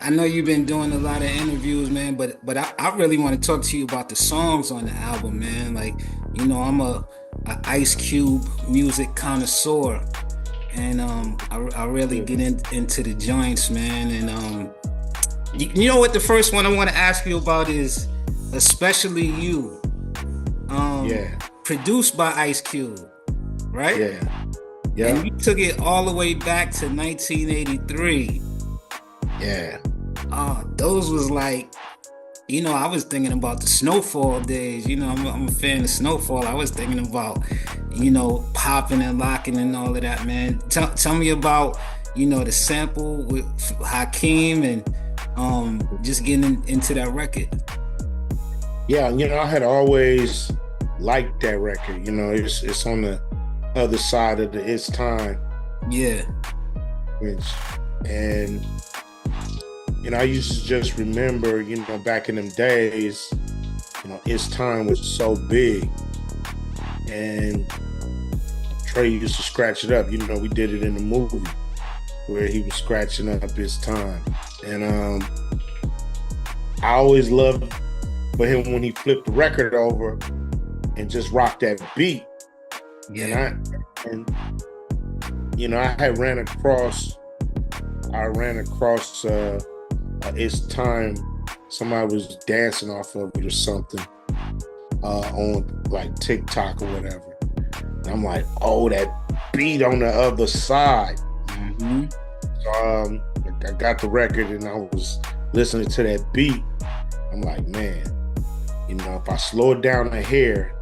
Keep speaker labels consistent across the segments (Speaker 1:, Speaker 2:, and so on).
Speaker 1: I know you've been doing a lot of interviews, man, but I really want to talk to you about the songs on the album, man. Like, I'm a Ice Cube music connoisseur, and I really get into the joints, man. And you know what? The first one I want to ask you about is especially you, um,
Speaker 2: Yeah,
Speaker 1: produced by Ice Cube, right?
Speaker 2: yeah,
Speaker 1: And
Speaker 2: yep,
Speaker 1: you took it all the way back to 1983.
Speaker 2: yeah.
Speaker 1: Those was like, I was thinking about the Snowfall days. I'm a fan of Snowfall. I was thinking about, popping and locking and all of that, man. Tell me about, the sample with Hakeem and just getting into that record.
Speaker 2: Yeah, I had always liked that record. It's on the other side of the It's Time,
Speaker 1: Yeah.
Speaker 2: which, and I used to just remember, back in them days, It's Time was so big, and Trey used to scratch it up. We did it in the movie where he was scratching up His Time, and I always loved for him when he flipped the record over and just rocked that beat. And
Speaker 1: Yeah.
Speaker 2: I had I ran across It's Time. Somebody was dancing off of it or something on like TikTok or whatever. And I'm like, oh, that beat on the other side.
Speaker 1: Hmm.
Speaker 2: So I got the record and I was listening to that beat. I'm like, man, if I slow it down a hair,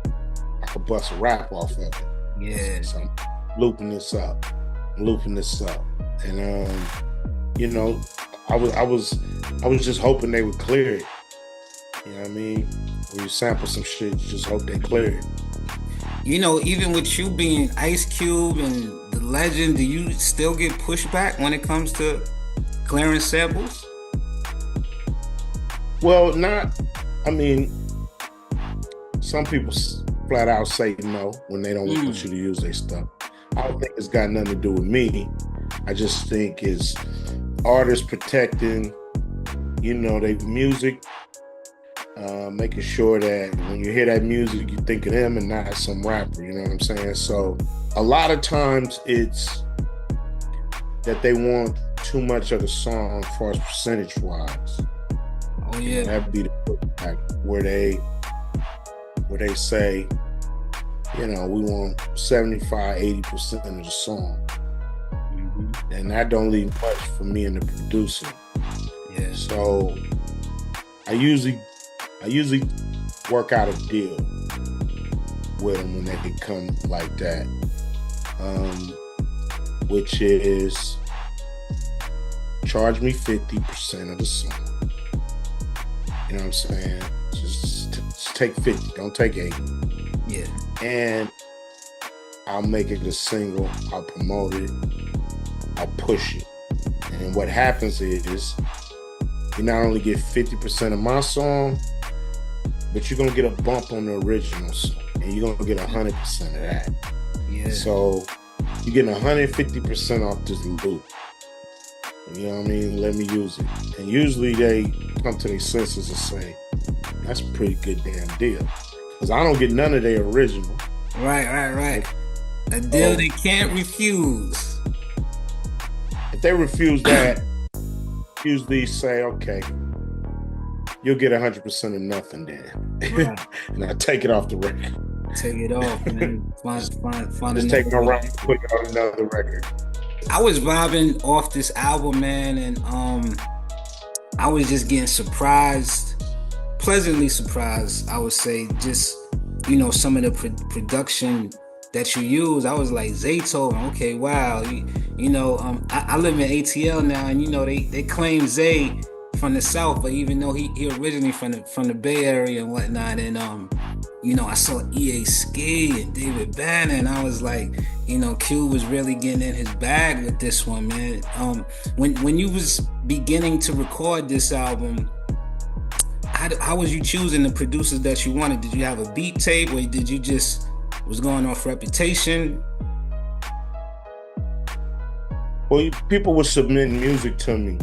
Speaker 2: I could bust a rap off of it.
Speaker 1: Yeah.
Speaker 2: So I'm looping this up, and I was just hoping they would clear it. You know what I mean? When you sample some shit, you just hope they clear it.
Speaker 1: Even with you being Ice Cube and the legend, do you still get pushback when it comes to clearing samples?
Speaker 2: Well, I mean, some people flat out say no when they don't want you to use their stuff. I don't think it's got nothing to do with me. I just think it's artists protecting, their music, making sure that when you hear that music, you think of them and not some rapper, you know what I'm saying? So a lot of times it's that they want too much of the song as far as percentage wise.
Speaker 1: Oh yeah.
Speaker 2: That'd be the pushback where they say, we want 75-80% of the song.
Speaker 1: Hmm.
Speaker 2: And that don't leave much for me and the producer.
Speaker 1: Yeah.
Speaker 2: So I usually work out a deal with them when they come like that, which is charge me 50% of the song. You know what I'm saying? Just take 50, don't take 80.
Speaker 1: Yeah.
Speaker 2: And I'll make it a single, I'll promote it, I'll push it. And what happens is you not only get 50% of my song, but you're gonna get a bump on the original song. And you're gonna get 100% of that.
Speaker 1: Yeah.
Speaker 2: So you're getting 150% off this loop. You know what I mean? Let me use it. And usually they come to their senses and say, that's a pretty good damn deal. Because I don't get none of their original.
Speaker 1: Right. A deal they can't refuse.
Speaker 2: If they refuse that, usually say, okay, you'll get 100% of nothing then.
Speaker 1: Right.
Speaker 2: And I take it off the record.
Speaker 1: Take it off, man. Find
Speaker 2: Just take
Speaker 1: another
Speaker 2: my
Speaker 1: way.
Speaker 2: right and put it on another record.
Speaker 1: I was vibing off this album, man, and I was just getting surprised, pleasantly surprised, I would say, just some of the production that you use. I was like, Zaytoven, okay, wow. I live in ATL now, and they claim Zay from the South, but even though he originally from the Bay Area and whatnot, and I saw EA Ski and David Banner, and I was like, Q was really getting in his bag with this one, man. When you was beginning to record this album, how was you choosing the producers that you wanted? Did you have a beat tape, or did you just was going off reputation?
Speaker 2: Well, people were submitting music to me.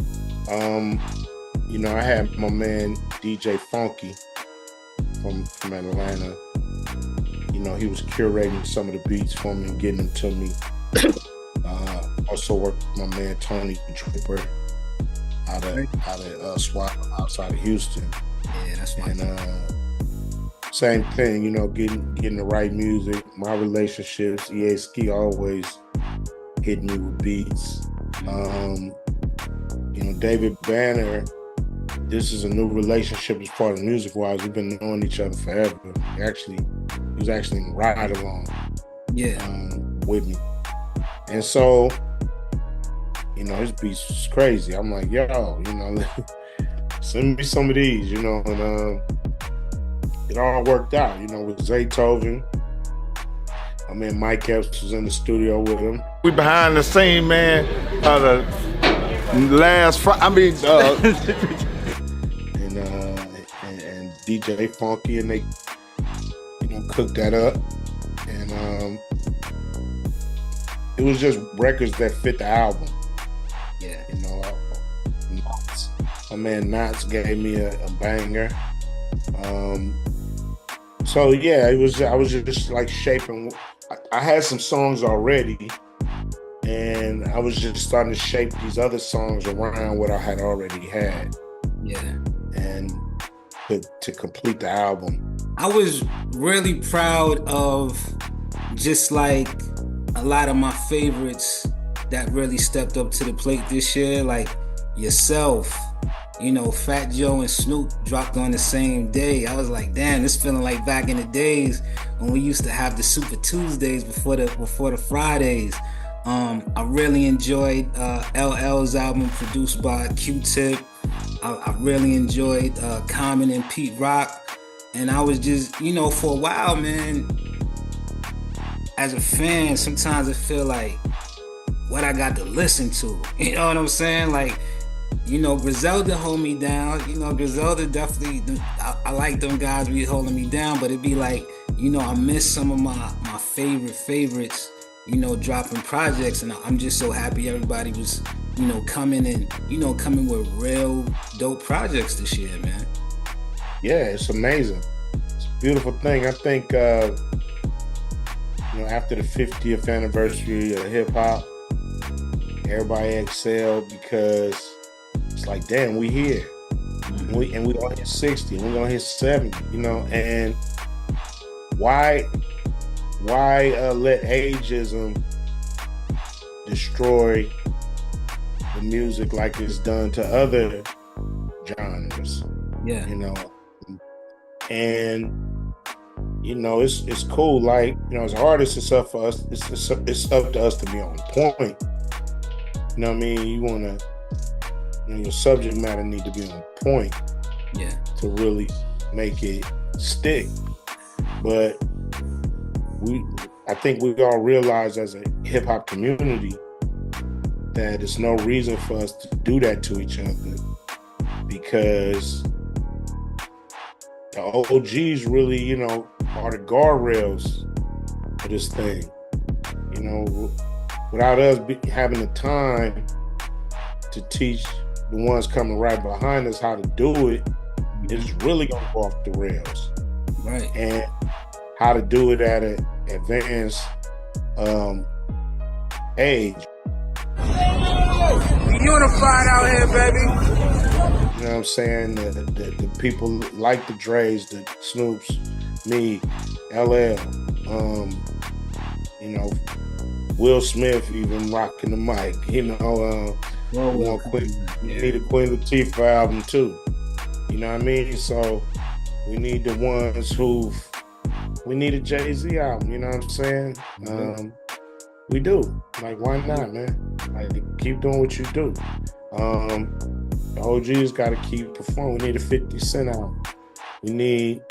Speaker 2: you know, I had my man DJ Funky from Atlanta. You know, he was curating some of the beats for me and getting them to me. Also worked with my man Tony Tripper out of SWAT outside of Houston.
Speaker 1: Yeah, that's fine.
Speaker 2: And same thing, you know, getting the right music. My relationships, EA Ski always hit me with beats. You know, David Banner, this is a new relationship as far as music wise. We've been knowing each other forever. He was actually in ride along with me. And so, you know, his beats was crazy. I'm like, yo, you know, send me some of these, you know, and it all worked out, you know, with Zaytoven. I mean, Mike Epps was in the studio with him.
Speaker 3: We behind the scene, man. The last Friday,
Speaker 2: and DJ Funky, and they, you know, cooked that up, and it was just records that fit the album.
Speaker 1: Yeah,
Speaker 2: you know, my man Knots gave me a banger. So yeah, I was just like shaping. I had some songs already, and I was just starting to shape these other songs around what I had already had.
Speaker 1: Yeah,
Speaker 2: and to complete the album.
Speaker 1: I was really proud of just like a lot of my favorites that really stepped up to the plate this year, like yourself. You know, Fat Joe and Snoop dropped on the same day. I was like, damn, this feeling like back in the days when we used to have the Super Tuesdays before the Fridays. I really enjoyed LL's album produced by Q-Tip. I really enjoyed Common and Pete Rock. And I was just, you know, for a while, man, as a fan, sometimes I feel like what I got to listen to. You know what I'm saying? Like, you know, Griselda hold me down. You know, Griselda definitely, I like them guys be holding me down, but it'd be like, you know, I miss some of my favorites, you know, dropping projects, and I'm just so happy everybody was, you know, coming with real dope projects this year, man.
Speaker 2: Yeah, it's amazing. It's a beautiful thing. I think, you know, after the 50th anniversary of hip hop, everybody excelled because it's like, damn, we here. Mm-hmm. We gonna hit 60, we're gonna hit 70, you know, and why let ageism destroy the music like it's done to other genres?
Speaker 1: Yeah.
Speaker 2: You know, and you know, it's cool. Like, you know, as artists, it's up for us. It's up to us to be on point. You know what I mean? You wanna, you know, your subject matter need to be on point.
Speaker 1: Yeah. To
Speaker 2: really make it stick. But I think we all realize as a hip hop community that there's no reason for us to do that to each other, because the OGs really, you know, are the guardrails for this thing. You know, without us having the time to teach the ones coming right behind us how to do it, it's really gonna go off the rails.
Speaker 1: Right.
Speaker 2: And how to do it at an advanced age.
Speaker 4: Unified out here, baby.
Speaker 2: You know what I'm saying? The people like the Dre's, the Snoops, me, LL, you know, Will Smith even rocking the mic. You know, we need a Queen Latifah album too. You know what I mean? So we need the ones we need a Jay-Z album. You know what I'm saying? We do. Like, why not, man? Like, keep doing what you do. The OGs got to keep performing. We need a 50 Cent album. We need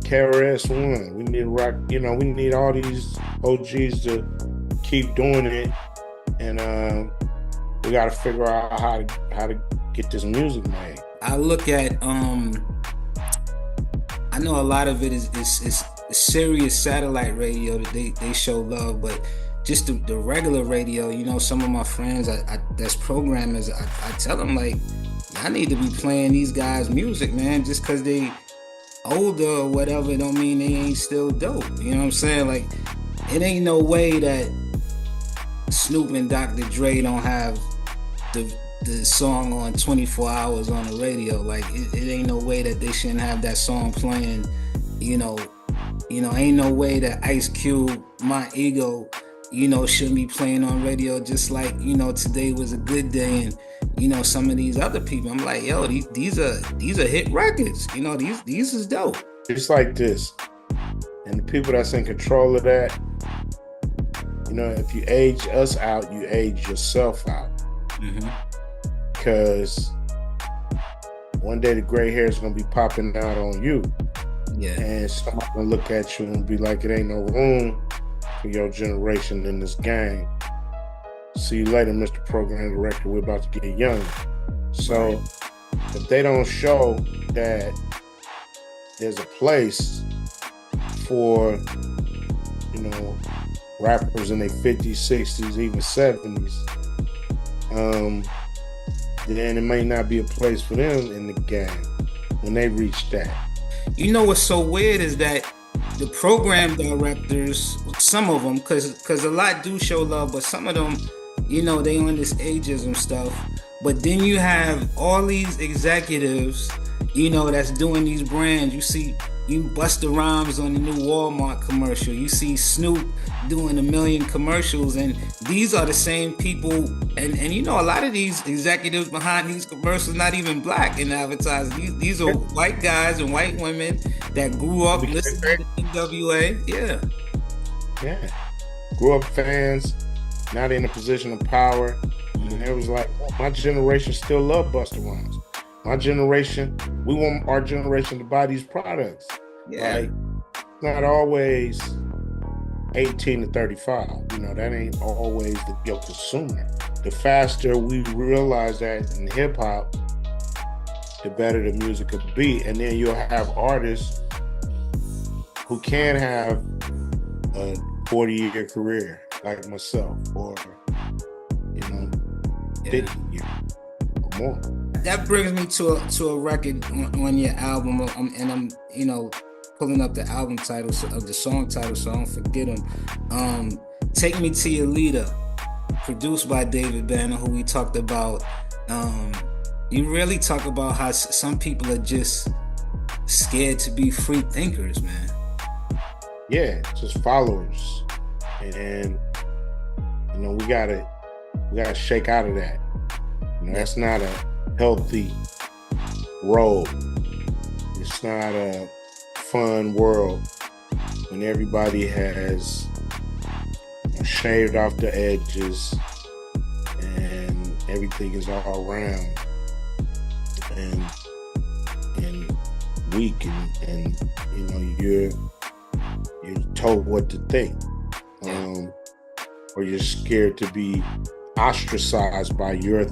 Speaker 2: KRS-One. We need rock. You know, we need all these OGs to keep doing it, and we got to figure out how to get this music made.
Speaker 1: I look at I know a lot of it is Sirius satellite radio that they show love, but just the regular radio, you know, some of my friends that's programmers, I tell them, like, I need to be playing these guys' music, man, just because they older or whatever, don't mean they ain't still dope. You know what I'm saying? Like, it ain't no way that Snoop and Dr. Dre don't have the song on 24 hours on the radio. Like, it ain't no way that they shouldn't have that song playing. You know, ain't no way that Ice Cube, My Ego, shouldn't be playing on radio. Just like, today was a good day, and some of these other people, I'm like, yo, these are hit records. These is dope.
Speaker 2: It's like this, and the people that's in control of that, if you age us out, you age yourself out. Because one day the gray hair is gonna be popping out on you.
Speaker 1: Yeah.
Speaker 2: And somebody's gonna look at you and be like, it ain't no room for your generation in this game. See you later, Mr. Program Director. We're about to get young. So if they don't show that there's a place for, rappers in their 50s, 60s, even 70s, then it may not be a place for them in the game when they reach that.
Speaker 1: What's so weird is that the program directors, some of them, because a lot do show love, but some of them, they on this ageism stuff. But then you have all these executives, that's doing these brands. You see, Busta Rhymes on the new Walmart commercial. You see Snoop doing 1 million commercials, and these are the same people. And a lot of these executives behind these commercials not even black in advertising. These are white guys and white women that grew up listening to NWA.
Speaker 2: Yeah. Grew up fans, not in a position of power. And it was like, my generation still love Busta Rhymes. My generation, we want our generation to buy these products.
Speaker 1: Yeah.
Speaker 2: Like, not always 18 to 35. That ain't always your consumer. The faster we realize that in hip hop, the better the music could be. And then you'll have artists who can have a 40-year career, like myself, or 50 years or more.
Speaker 1: That brings me to a record on your album, and I'm pulling up the album titles of the song titles, so I don't forget them. Take Me to Your Leader, produced by David Banner, who we talked about. You really talk about how some people are just scared to be free thinkers, man.
Speaker 2: Yeah, just followers, and we gotta shake out of that. That's not a healthy road. It's not a fun world when everybody has shaved off the edges and everything is all round and weak, and you're told what to think, or you're scared to be ostracized by your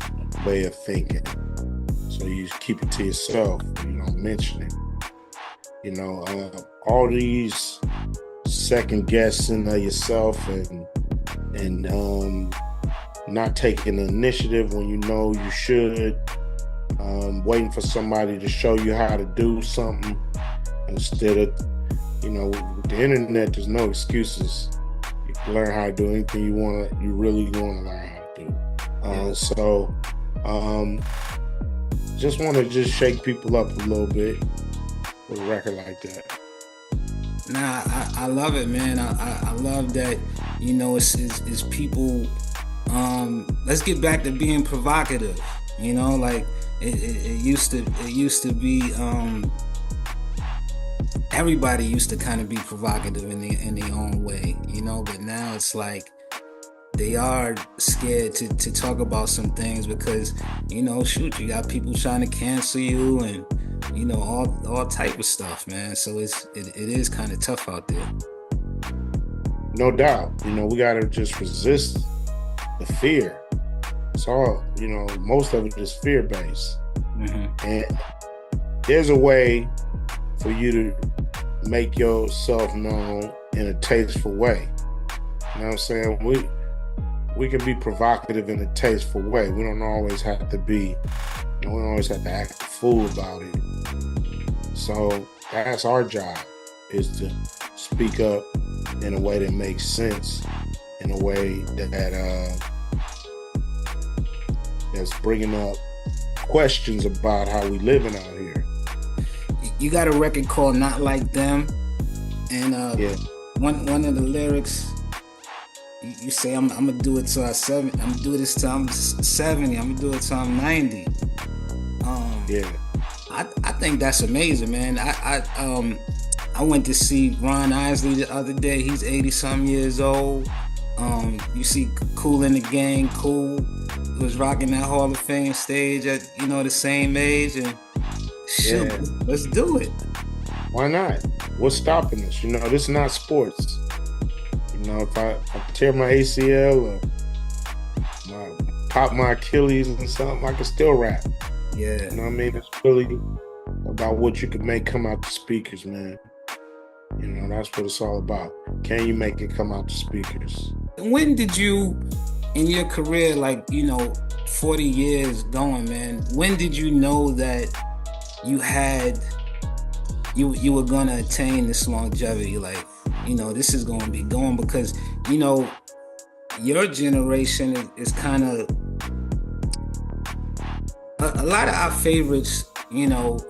Speaker 2: way of thinking, so you keep it to yourself. You don't mention it. All these second guessing of yourself and not taking the initiative when you should, waiting for somebody to show you how to do something instead of, with the internet, there's no excuses. You can learn how to do anything you really want to learn how to do. So just want to shake people up a little bit with a record like that.
Speaker 1: Nah, I love it, man. I love that, it's people. Let's get back to being provocative. Like it used to be. Everybody used to kind of be provocative in their own way, but now it's like they are scared to talk about some things because, you got people trying to cancel you and, all type of stuff, man. So it is kind of tough out there.
Speaker 2: No doubt. We got to just resist the fear. It's all, most of it is fear-based. Mm-hmm. And there's a way for you to make yourself known in a tasteful way. You know what I'm saying? We can be provocative in a tasteful way. We don't always have to be and we don't always have to act a fool about it. So that's our job, is to speak up in a way that makes sense, in a way that's bringing up questions about how we living out here.
Speaker 1: You got a record called "Not Like Them," and one of the lyrics, you say, "I'm gonna do it till I'm 70. I'm gonna do this till I'm 70. I'm gonna do it till I'm 90." I think that's amazing, man. I went to see Ron Isley the other day. He's 80-some years old. You see Kool in the Gang. Kool was rocking that Hall of Fame stage at the same age, and shoot, let's do it.
Speaker 2: Why not? What's stopping us? This is not sports. If I tear my ACL or pop my Achilles and something, I can still rap.
Speaker 1: Yeah.
Speaker 2: You know what I mean? It's really about what you can make come out the speakers, man. That's what it's all about. Can you make it come out the speakers?
Speaker 1: When did you, in your career, 40 years going, man, when did you know that you were gonna attain this longevity? This is gonna be going, because your generation is kind of a lot of our favorites,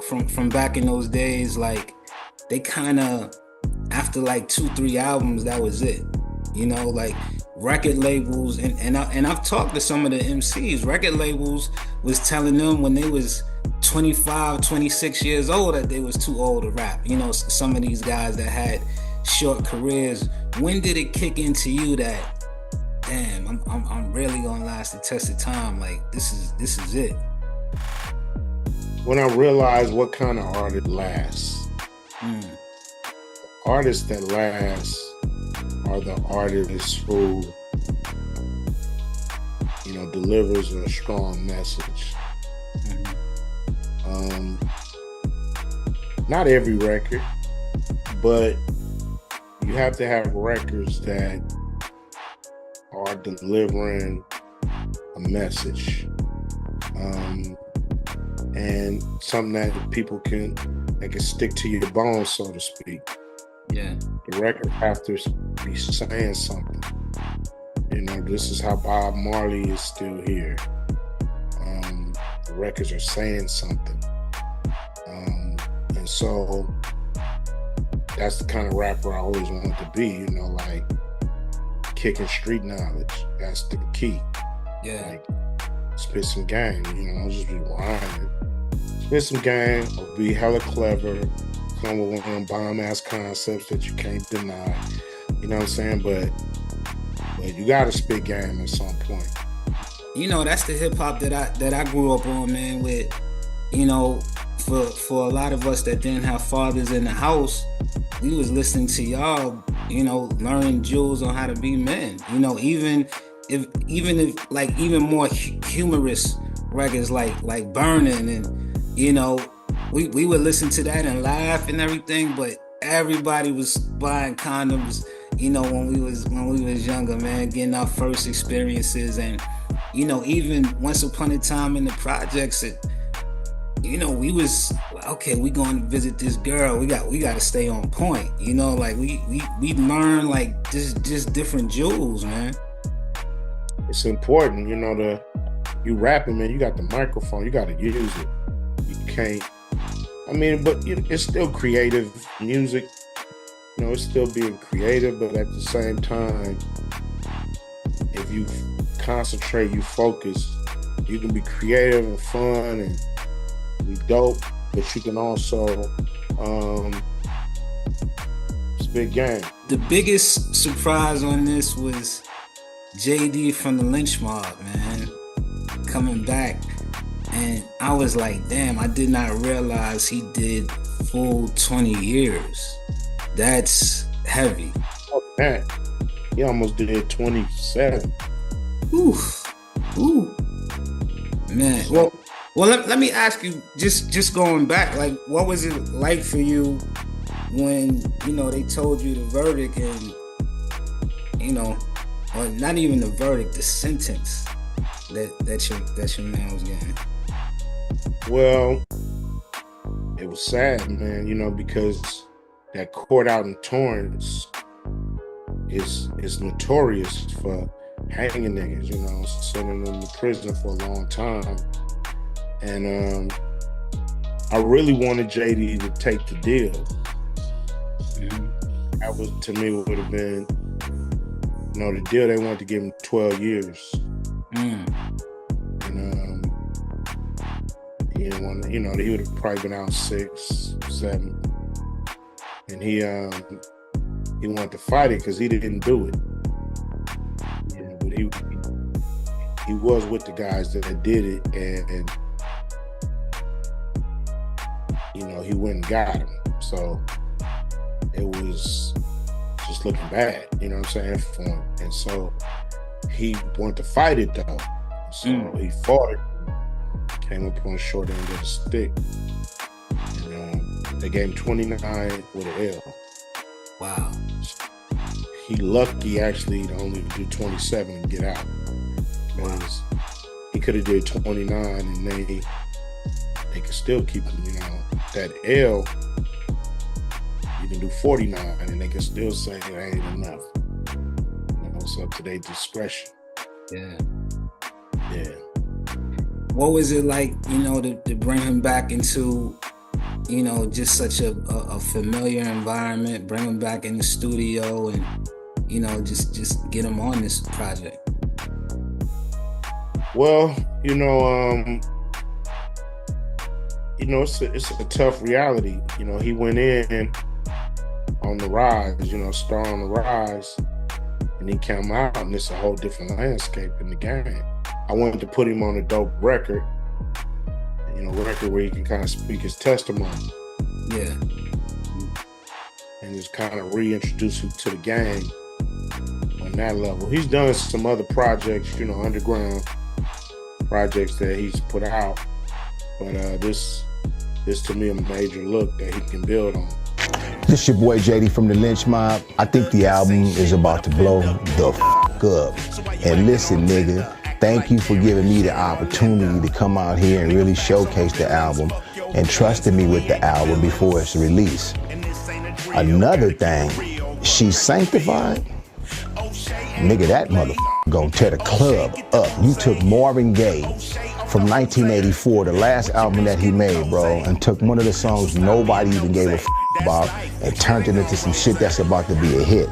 Speaker 1: from back in those days, they kind of, after 2-3 albums, that was it. Record labels, and I've talked to some of the MCs. Record labels was telling them when they was 25, 26 years old that they was too old to rap. Some of these guys that had short careers. When did it kick into you that, damn, I'm really gonna last the test of time? This is it.
Speaker 2: When I realized what kind of artist lasts. Artists that last are the artists who, delivers a strong message. Not every record, but you have to have records that are delivering a message, and something that people can stick to your bones, so to speak.
Speaker 1: Yeah.
Speaker 2: The record have to be saying something. This is how Bob Marley is still here. The records are saying something. And so that's the kind of rapper I always wanted to be, kicking street knowledge. That's the key.
Speaker 1: Yeah.
Speaker 2: Spit some game, don't just be rhyming. Spit some game, or be hella clever, come with one of them bomb-ass concepts that you can't deny. You know what I'm saying? But you gotta spit game at some point.
Speaker 1: That's the hip hop that I grew up on, man. With, for a lot of us that didn't have fathers in the house, we was listening to y'all, learning jewels on how to be men. Even more humorous records like Burning, and we would listen to that and laugh and everything, but everybody was buying condoms, when we was younger, man, getting our first experiences. And even once upon a time in the projects, we was okay, we going to visit this girl, we got to stay on point, we learn just different jewels, man.
Speaker 2: It's important, you rapping, man, you got the microphone, you got to use it. You can't, but it's still creative music. It's still being creative, but at the same time, if you concentrate, you focus, you can be creative and fun and be dope, but you can also spit game.
Speaker 1: The biggest surprise on this was JD from the Lynch Mob, man, coming back. And I was like, damn, I did not realize he did full 20 years. That's heavy.
Speaker 2: Oh, man. He almost did 27.
Speaker 1: Ooh. Man. Well, let me ask you, just going back, what was it like for you when, they told you the verdict and, or not even the verdict, the sentence that your man was getting?
Speaker 2: Well, it was sad, man, you know, because that court out in Torrance is notorious for hanging niggas, you know, sending them to prison for a long time. And I really wanted JD to take the deal. That was, to me, would have been, you know, the deal. They wanted to give him 12 years. And he didn't want to, you know, he would have probably been out 6, 7. And he wanted to fight it because he didn't do it. Yeah, but he was with the guys that did it, and you know, he went and got him. So it was just looking bad, you know what I'm saying, for him. And so he wanted to fight it though. So he fought it, came up on the short end of the stick. And they gave him 29 with an L.
Speaker 1: Wow.
Speaker 2: He lucky actually to only do 27 and get out. Because he could have did 29 and they could still keep him, you know. That L, you can do 49 and they can still say it ain't enough. You know, it's up to their discretion.
Speaker 1: Yeah.
Speaker 2: Yeah.
Speaker 1: What was it like, you know, to bring him back into, you know, just such a familiar environment, bring him back in the studio and, you know, just get him on this project?
Speaker 2: Well, you know, it's a tough reality. You know, he went in on the rise, you know, star on the rise, and he came out and it's a whole different landscape in the game. I wanted to put him on a dope record, you know, record where he can kind of speak his testimony.
Speaker 1: Yeah.
Speaker 2: And just kind of reintroduce him to the game on that level. He's done some other projects, you know, underground projects that he's put out, but this to me a major look that he can build on.
Speaker 5: This your boy JD from the Lynch Mob. I think the album is about to blow the up. And listen, nigga, thank you for giving me the opportunity to come out here and really showcase the album and trusting me with the album before it's released. Another thing, She's Sanctified. Nigga, that motherfucker gonna tear the club up. You took Marvin Gaye from 1984, the last album that he made, bro, and took one of the songs nobody even gave a about and turned it into some shit that's about to be a hit.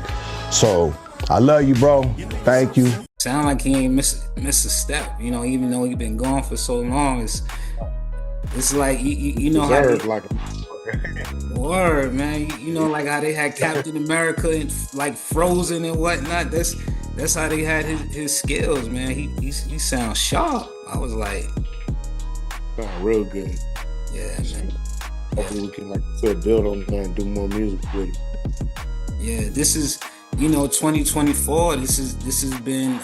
Speaker 5: So, I love you, bro. Thank you.
Speaker 1: Sound like he ain't miss a step, you know, even though he been gone for so long. It's like, you know how word, man. You know, like how they had Captain America and like Frozen and whatnot. That's how they had his skills, man. He sounds sharp. I was like,
Speaker 2: sound real good.
Speaker 1: Yeah, man.
Speaker 2: Hopefully we can, like I said, build on that and do more music with it.
Speaker 1: Yeah, this is, you know, 2024. This has been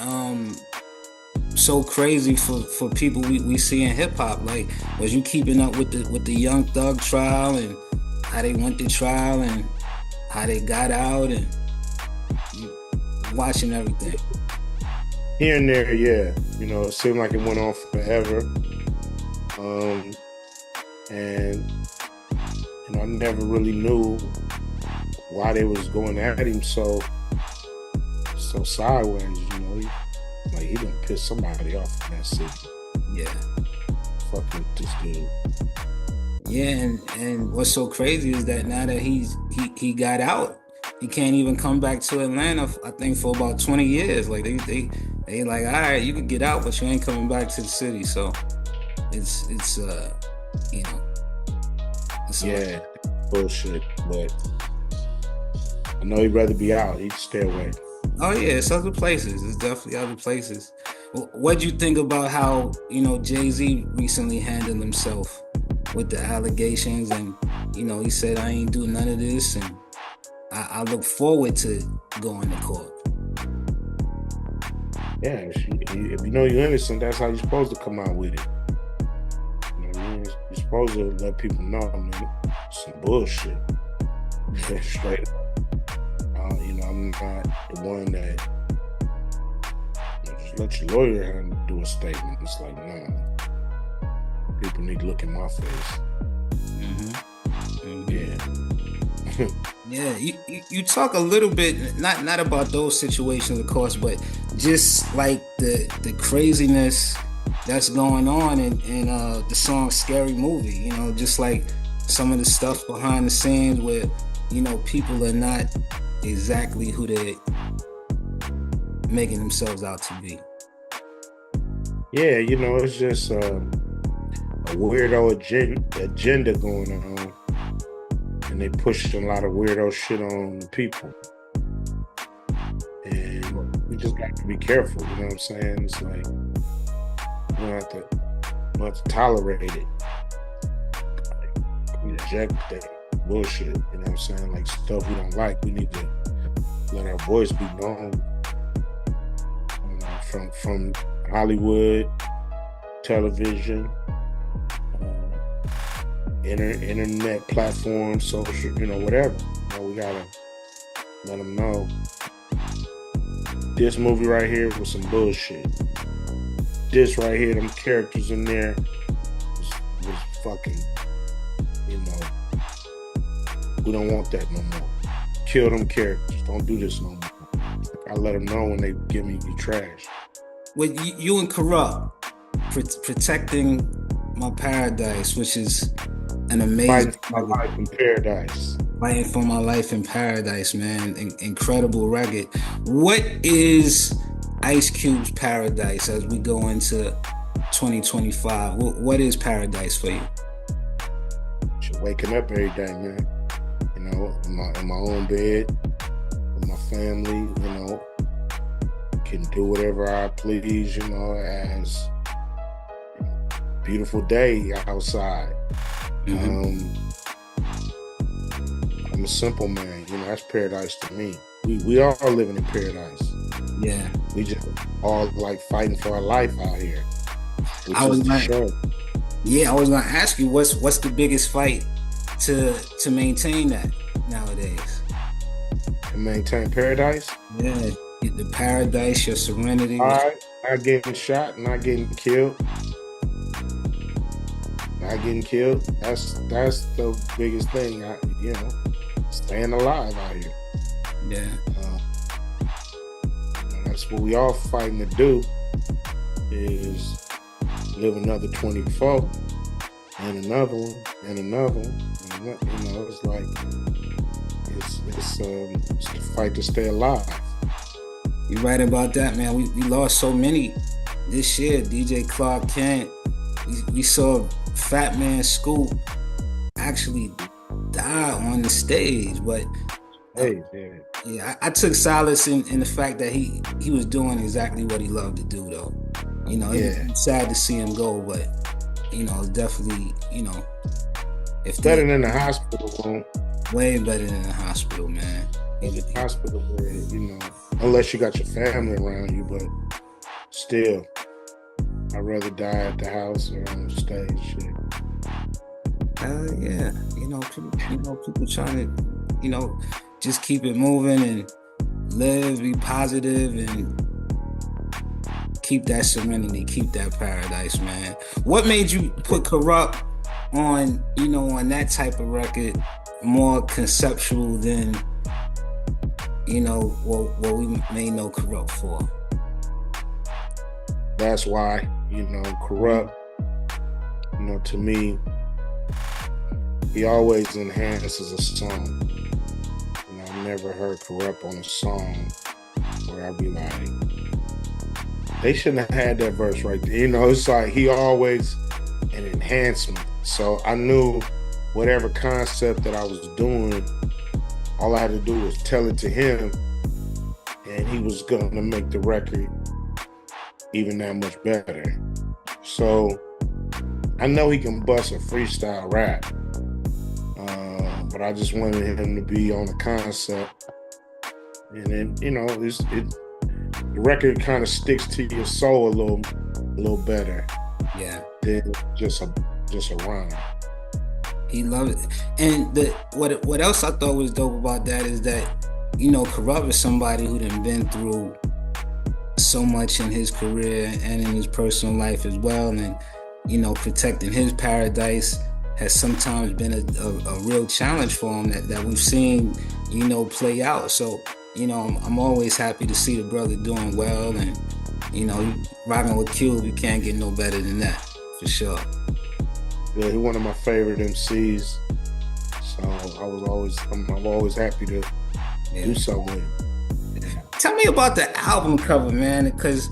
Speaker 1: so crazy for people we see in hip hop. Like, was you keeping up with the Young Thug trial and how they went to trial and how they got out and watching everything?
Speaker 2: Here and there, yeah. You know, it seemed like it went on forever. And you know, I never really knew why they was going at him so sideways, you know. He done pissed somebody off in that city.
Speaker 1: Yeah.
Speaker 2: Fucking this dude.
Speaker 1: Yeah, and what's so crazy is that now that he got out, he can't even come back to Atlanta, I think, for about 20 years. Like they like, all right, you can get out, but you ain't coming back to the city. So it's you know, it's
Speaker 2: yeah, bullshit. But I know he'd rather be out. He'd stay away.
Speaker 1: Oh yeah, it's other places. It's definitely other places. What'd you think about how, you know, Jay-Z recently handled himself with the allegations? And, you know, he said, I ain't do none of this, and I look forward to going to court.
Speaker 2: Yeah, if you know you're innocent, that's how you're supposed to come out with it. You know what I mean? You're supposed to let people know, man, some bullshit. Straight up. You know, I'm not the one that, you know, just let your lawyer do a statement. It's like, nah. People need to look in my face. Yeah.
Speaker 1: Yeah, you talk a little bit, not about those situations, of course, but just like the craziness that's going on in the song "Scary Movie." You know, just like some of the stuff behind the scenes where people are not exactly who they're making themselves out to be.
Speaker 2: Yeah, it's just a weirdo agenda going on, and they pushing a lot of weirdo shit on the people, and we just got to be careful. You know what I'm saying? It's like we don't have to tolerate it. Like, we reject that bullshit. You know what I'm saying? Like stuff we don't like, we need to let our voice be known. From Hollywood, television, internet platforms, social, whatever. We gotta let them know this movie right here was some bullshit. This right here, them characters in there was fucking, we don't want that no more. Kill them characters. Don't do this no more. I let them know when they give me the trash.
Speaker 1: With you and Corrupt protecting my paradise, which is an amazing
Speaker 2: Fighting for my life in paradise.
Speaker 1: Fighting for my life in paradise, man. Incredible record. What is Ice Cube's paradise as we go into 2025? What is paradise for you?
Speaker 2: Just waking up every day, man. In my own bed with my family. Can do whatever I please. As beautiful day outside. I'm a simple man. That's paradise to me. We all living in paradise.
Speaker 1: Yeah.
Speaker 2: We just all like fighting for our life out here.
Speaker 1: I was gonna ask you what's the biggest fight to maintain that nowadays?
Speaker 2: To maintain paradise?
Speaker 1: Yeah. The paradise, your serenity.
Speaker 2: All right. Not getting shot, not getting killed. Not getting killed. That's the biggest thing. Staying alive out here.
Speaker 1: Yeah.
Speaker 2: That's what we all fighting to do, is live another 24 and another one and another one. It's like it's the fight to stay alive.
Speaker 1: You're right about that, man. We lost so many this year. DJ Clark Kent. We saw Fat Man Scoop actually die on the stage, but I took solace in the fact that he was doing exactly what he loved to do, though. It's sad to see him go, but definitely, if
Speaker 2: better than the hospital room.
Speaker 1: Way better than the hospital, man.
Speaker 2: In the hospital where, unless you got your family around you, but still, I'd rather die at the house or on the stage. Shit.
Speaker 1: Yeah, people trying to, just keep it moving and live, be positive, and keep that serenity, keep that paradise, man. What made you put Corrupt on, on that type of record, more conceptual than, what we may know Corrupt for?
Speaker 2: That's why, Corrupt, to me, he always enhances a song. I've never heard Corrupt on a song where I'd be like, they shouldn't have had that verse right there. It's like he always an enhancement. So I knew whatever concept that I was doing, all I had to do was tell it to him, and he was going to make the record even that much better. So I know he can bust a freestyle rap, but I just wanted him to be on the concept. And then, the record kind of sticks to your soul a little better.
Speaker 1: Yeah.
Speaker 2: Than just a rhyme.
Speaker 1: He loved it. And what else I thought was dope about that is that, Corrupt is somebody who done been through so much in his career and in his personal life as well. And, protecting his paradise has sometimes been a real challenge for him that we've seen, play out. So, I'm always happy to see the brother doing well, and, rocking with Cube, you can't get no better than that, for sure.
Speaker 2: Yeah, he's one of my favorite MCs. So I'm always happy to do something with him.
Speaker 1: Tell me about the album cover, man, because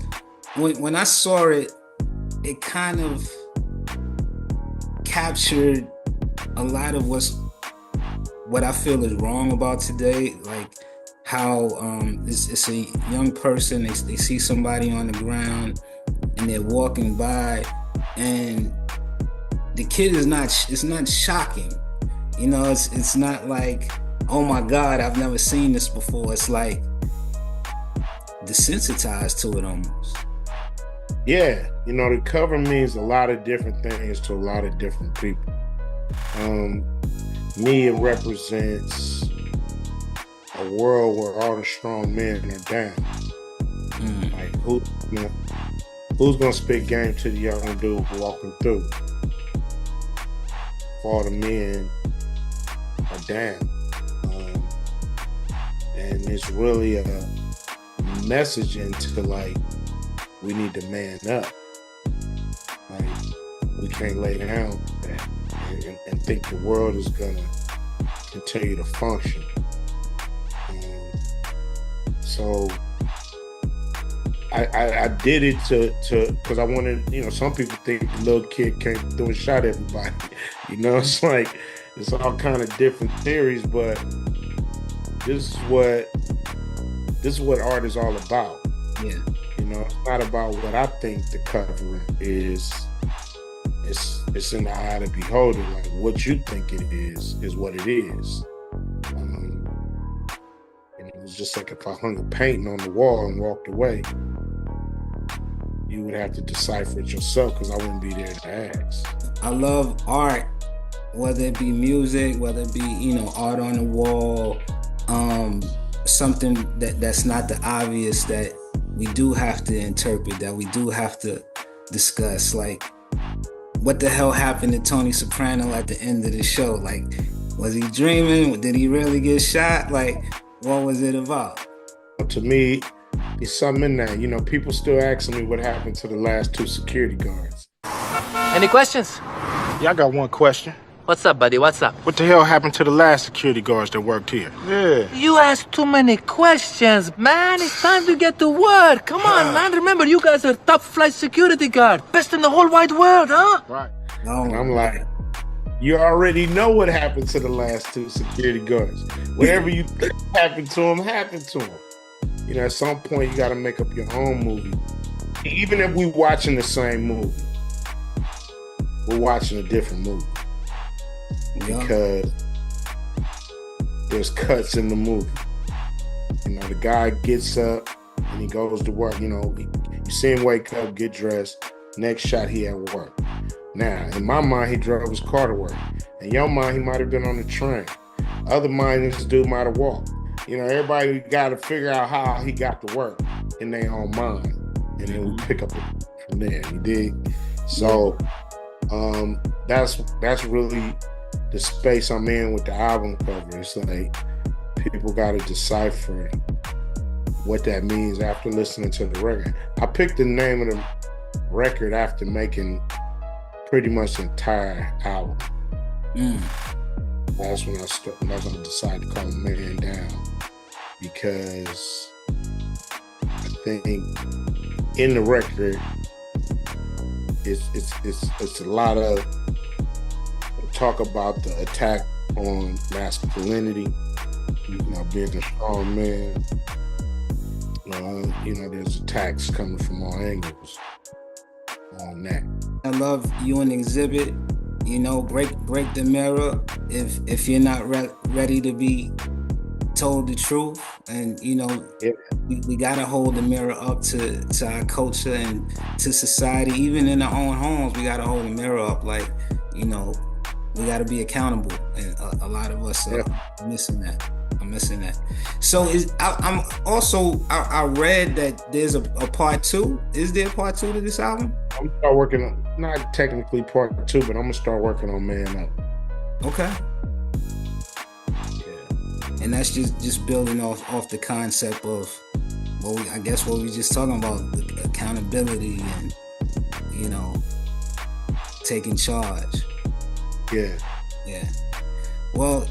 Speaker 1: when I saw it, it kind of captured a lot of what I feel is wrong about today, like how it's a young person, they see somebody on the ground and they're walking by, and the kid it's not shocking, it's not like, oh my God, I've never seen this before. It's like desensitized to it almost.
Speaker 2: Yeah, the cover means a lot of different things to a lot of different people. Me, it represents a world where all the strong men are down. Like who's gonna spit game to the young dude walking through? If all the men are down, and it's really a message into like, we need to man up. Like, we can't lay down and think the world is gonna continue to function. So I did it to because I wanted, some people think the little kid came through and shot everybody. It's like, it's all kind of different theories, but this is what art is all about.
Speaker 1: Yeah.
Speaker 2: It's not about what I think the cover is. It's in the eye of the beholder. Like, what you think it is what it is. And it was just like, if I hung a painting on the wall and walked away, you would have to decipher it yourself, because I wouldn't be there to ask.
Speaker 1: I love art, whether it be music, whether it be, art on the wall, something that's not the obvious, that we do have to interpret, that we do have to discuss. Like, what the hell happened to Tony Soprano at the end of the show? Like, was he dreaming? Did he really get shot? Like, what was it about?
Speaker 2: To me, it's something in there. People still asking me what happened to the last 2 security guards.
Speaker 6: Any questions?
Speaker 3: Yeah, I got one question.
Speaker 6: What's up, buddy? What's up?
Speaker 3: What the hell happened to the last security guards that worked here? Yeah.
Speaker 6: You ask too many questions, man. It's time to get to work. Come on, man. Remember, you guys are top flight security guard. Best in the whole wide world, huh?
Speaker 3: Right.
Speaker 2: And I'm like, you already know what happened to the last 2 security guards. Whatever you think happened to them, happened to them. At some point, you got to make up your own movie. Even if we watching the same movie, we're watching a different movie. Because there's cuts in the movie. The guy gets up and he goes to work. You see him wake up, get dressed. Next shot, he at work. Now, in my mind, he drove his car to work. In your mind, he might have been on the train. Other mind, this dude might have walked. Everybody got to figure out how he got to work in their own mind, and then we pick up from there. You dig? So that's really the space I'm in with the album cover. It's like, people got to decipher what that means after listening to the record. I picked the name of the record after making pretty much the entire album. That's when I decided to call it Man Down, because I think in the record it's a lot of talk about the attack on masculinity, being a strong man. There's attacks coming from all angles on that.
Speaker 1: I love you and Exhibit. Break the mirror if you're not ready to be told the truth, and we gotta hold the mirror up to our culture and to society. Even in our own homes, we gotta hold the mirror up. Like, we gotta be accountable, and a lot of us are missing that. I'm missing that. So I read that there's a part 2. Is there a part 2 to this album?
Speaker 2: I'm start working on. not technically part 2, but I'm gonna start working on Man Up.
Speaker 1: Okay. Yeah. And that's just building off the concept of I guess what we just talking about, the accountability and, you know, taking charge.
Speaker 2: Yeah.
Speaker 1: Yeah. Well,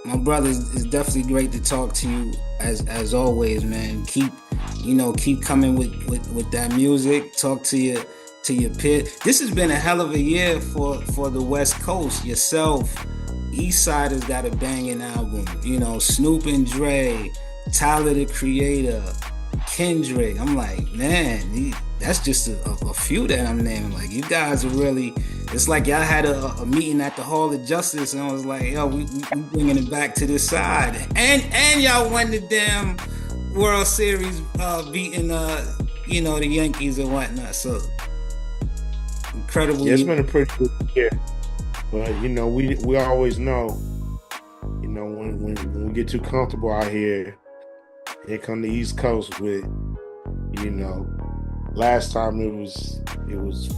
Speaker 1: my brother, it's definitely great to talk to you as always, man. Keep coming with that music. Talk to your peers. This has been a hell of a year for the West Coast. Yourself, Eastside has got a banging album. You know, Snoop and Dre, Tyler the Creator, Kendrick. I'm like, man, that's just a few that I'm naming. Like, you guys are really, it's like y'all had a meeting at the Hall of Justice, and I was like, yo, we bringing it back to this side. And y'all won the damn World Series, beating you know, the Yankees and whatnot. So incredible.
Speaker 2: Yeah, it's been a pretty good year. But you know, we always know, you know, when we get too comfortable out here come the East Coast with, you know, last time it was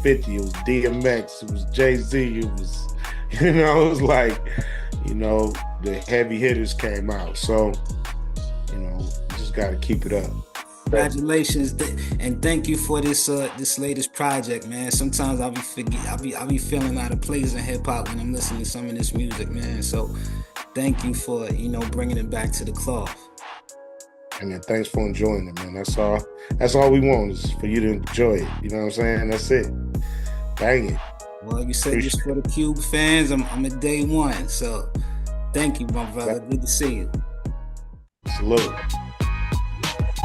Speaker 2: 50, it was DMX, it was Jay-Z, it was, you know, it was like, you know, the heavy hitters came out. So, you know, you just got to keep it up.
Speaker 1: Congratulations, and thank you for this latest project, man. Sometimes I'll be feeling out of place in hip hop when I'm listening to some of this music, man. So thank you for, you know, bringing it back to the cloth.
Speaker 2: And then thanks for enjoying it, man. That's all we want, is for you to enjoy it. You know what I'm saying? That's it. Bang it.
Speaker 1: Well, you said just for the Cube fans, I'm at day one. So thank you, my brother. Good to see you.
Speaker 2: Salute.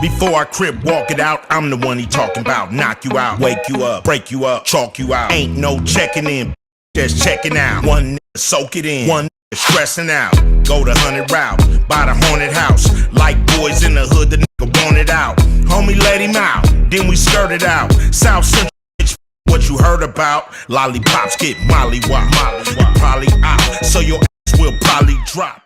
Speaker 7: Before I crib walk it out, I'm the one he talking about. Knock you out, wake you up, break you up, chalk you out. Ain't no checking in, just checking out. One nigga soak it in, one nigga stressing out. Go the 100 route, buy the haunted house. Like boys in the hood, the nigga want it out. Homie let him out, then we skirted out. South Central, bitch, what you heard about? Lollipops get molly wop. You probably out, so your ass will probably drop.